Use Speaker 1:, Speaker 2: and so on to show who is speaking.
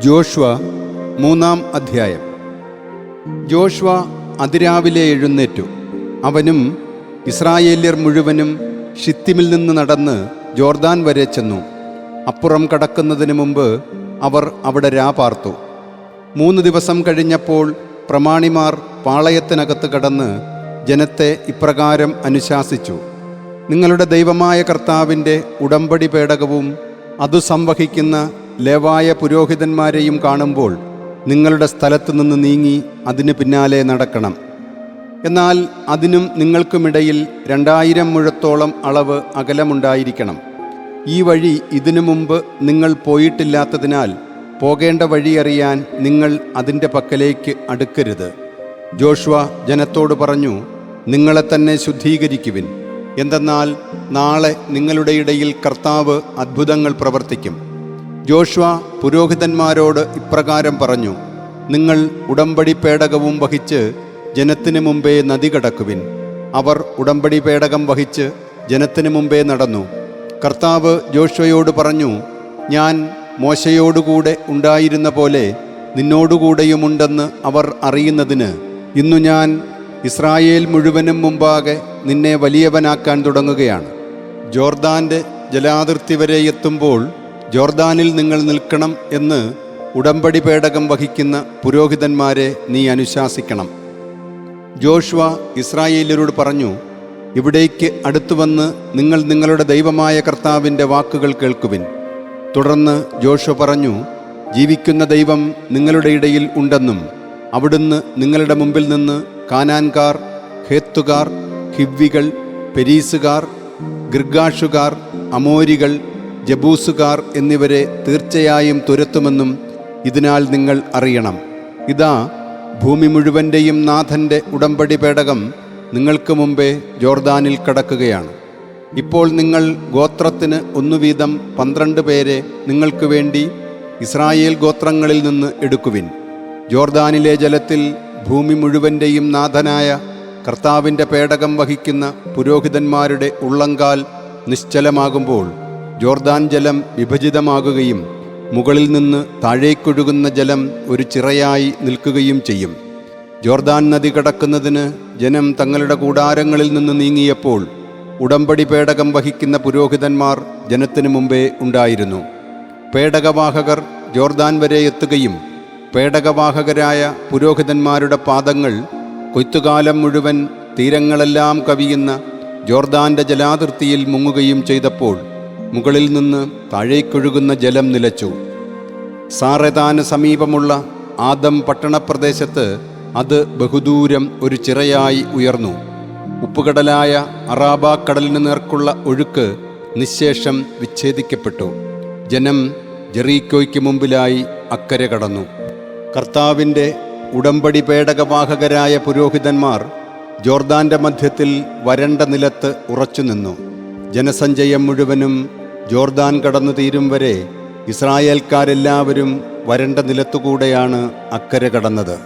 Speaker 1: Joshua 3-ാം അധ്യായം. Joshua അതിരാവിലെ എഴുന്നേറ്റു. അവനും ഇസ്രായേല്യർ മുഴുവനും ഷിത്തിമിൽ നിന്ന് നടന്ന് ജോർദാൻ വരെ ചെന്നു. അപ്പുറം കടക്കുന്നതിന് മുമ്പ് അവർ അവിടെ രാപാർത്തു. 3 ദിവസം കഴിഞ്ഞപ്പോൾ പ്രമാണിമാർ പാളയത്തിനകത്ത് കടന്ന് ജനത്തെ ഇപ്രകാരം അനുശാസിച്ചു: നിങ്ങളുടെ ദൈവമായ കർത്താവിൻ്റെ ഉടമ്പടി പേടകവും അതു സംവഹിക്കുന്ന ലേവായ പുരോഹിതന്മാരെയും കാണുമ്പോൾ നിങ്ങളുടെ സ്ഥലത്തു നിന്ന് നീങ്ങി അതിന് പിന്നാലെ നടക്കണം. എന്നാൽ അതിനും നിങ്ങൾക്കുമിടയിൽ 2000 മുഴത്തോളം അളവ് അകലമുണ്ടായിരിക്കണം. ഈ വഴി ഇതിനു മുമ്പ് നിങ്ങൾ പോയിട്ടില്ലാത്തതിനാൽ പോകേണ്ട വഴി അറിയാൻ നിങ്ങൾ അതിൻ്റെ പക്കലേക്ക് അടുക്കരുത്. ജോഷ്വ ജനത്തോട് പറഞ്ഞു: നിങ്ങളെ തന്നെ ശുദ്ധീകരിക്കുവിൻ. എന്തെന്നാൽ നാളെ നിങ്ങളുടെ ഇടയിൽ കർത്താവ് അത്ഭുതങ്ങൾ പ്രവർത്തിക്കും. ജോഷ്വ പുരോഹിതന്മാരോട് ഇപ്രകാരം പറഞ്ഞു: നിങ്ങൾ ഉടമ്പടി പേടകവും വഹിച്ച് ജനത്തിനു മുമ്പേ നദി കടക്കുവിൻ. അവർ ഉടമ്പടി പേടകം വഹിച്ച് ജനത്തിനു മുമ്പേ നടന്നു. കർത്താവ് ജോഷ്വയോട് പറഞ്ഞു: ഞാൻ മോശയോടുകൂടെ ഉണ്ടായിരുന്ന പോലെ നിന്നോടുകൂടെയുമുണ്ടെന്ന് അവർ അറിയുന്നതിന് ഇന്നു ഞാൻ ഇസ്രായേൽ മുഴുവനും മുമ്പാകെ നിന്നെ വലിയവനാക്കാൻ തുടങ്ങുകയാണ്. ജോർദാൻ്റെ ജലാതിർത്തി വരെ എത്തുമ്പോൾ ജോർദാനിൽ നിങ്ങൾ നിൽക്കണം എന്ന് ഉടമ്പടി പേടകം വഹിക്കുന്ന പുരോഹിതന്മാരെ നീ അനുശാസിക്കണം. ജോഷ്വ ഇസ്രായേല്യരോട് പറഞ്ഞു: ഇവിടേക്ക് അടുത്തുവന്ന് നിങ്ങൾ നിങ്ങളുടെ ദൈവമായ കർത്താവിൻ്റെ വാക്കുകൾ കേൾക്കുവിൻ. തുടർന്ന് ജോഷ്വ പറഞ്ഞു: ജീവിക്കുന്ന ദൈവം നിങ്ങളുടെ ഇടയിൽ ഉണ്ടെന്നും അവിടുന്ന് നിങ്ങളുടെ മുമ്പിൽ നിന്ന് കാനാൻകാർ, ഹേത്തുകാർ, ഹിവ്വികൾ, പെരീസുകാർ, ഗിർഗാഷുകാർ, അമോരികൾ, ജബൂസുകാർ എന്നിവരെ തീർച്ചയായും തുരത്തുമെന്നും ഇതിനാൽ നിങ്ങൾ അറിയണം. ഇതാ, ഭൂമി മുഴുവൻ്റെയും നാഥൻ്റെ ഉടമ്പടി പേടകം നിങ്ങൾക്ക് മുമ്പേ ജോർദാനിൽ കടക്കുകയാണ്. ഇപ്പോൾ നിങ്ങൾ ഗോത്രത്തിന് 1 വീതം 12 പേരെ നിങ്ങൾക്ക് വേണ്ടി ഇസ്രായേൽ ഗോത്രങ്ങളിൽ നിന്ന് എടുക്കുവിൻ. ജോർദാനിലെ ജലത്തിൽ ഭൂമി മുഴുവൻ്റെയും നാഥനായ കർത്താവിൻ്റെ പേടകം വഹിക്കുന്ന പുരോഹിതന്മാരുടെ ഉള്ളങ്കാൽ നിശ്ചലമാകുമ്പോൾ ജോർദാൻ ജലം വിഭജിതമാകുകയും മുകളിൽ നിന്ന് താഴേക്കൊഴുകുന്ന ജലം ഒരു ചിറയായി നിൽക്കുകയും ചെയ്യും. ജോർദാൻ നദി കടക്കുന്നതിന് ജനം തങ്ങളുടെ കൂടാരങ്ങളിൽ നിന്ന് നീങ്ങിയപ്പോൾ ഉടമ്പടി പേടകം വഹിക്കുന്ന പുരോഹിതന്മാർ ജനത്തിനു മുമ്പേ ഉണ്ടായിരുന്നു. പേടകവാഹകർ ജോർദാൻ വരെ എത്തുകയും പേടകവാഹകരായ പുരോഹിതന്മാരുടെ പാദങ്ങൾ കൊയ്ത്തുകാലം മുഴുവൻ തീരങ്ങളെല്ലാം കവിയുന്ന ജോർദാൻ്റെ ജലാതിർത്തിയിൽ മുങ്ങുകയും ചെയ്തപ്പോൾ മുകളിൽ നിന്ന് താഴേക്കൊഴുകുന്ന ജലം നിലച്ചു. സാറെതാന് സമീപമുള്ള ആദം പട്ടണപ്രദേശത്ത് അത് ബഹുദൂരം ഒരു ചിറയായി ഉയർന്നു. ഉപ്പുകടലായ അറാബ കടലിന് നേർക്കുള്ള ഒഴുക്ക് നിശ്ശേഷം വിച്ഛേദിക്കപ്പെട്ടു. ജനം ജെറീക്കോയ്ക്ക് മുമ്പിലായി അക്കരെ കടന്നു. കർത്താവിൻ്റെ ഉടമ്പടി പേടകവാഹകരായ പുരോഹിതന്മാർ ജോർദാൻ്റെ മധ്യത്തിൽ വരണ്ട നിലത്ത് ഉറച്ചുനിന്നു. ജനസഞ്ചയം മുഴുവനും ജോർദാൻ കടന്നു തീരും വരെ ഇസ്രായേൽക്കാരെല്ലാവരും വരണ്ട നിലത്തുകൂടെയാണ് അക്കരെ കടന്നത്.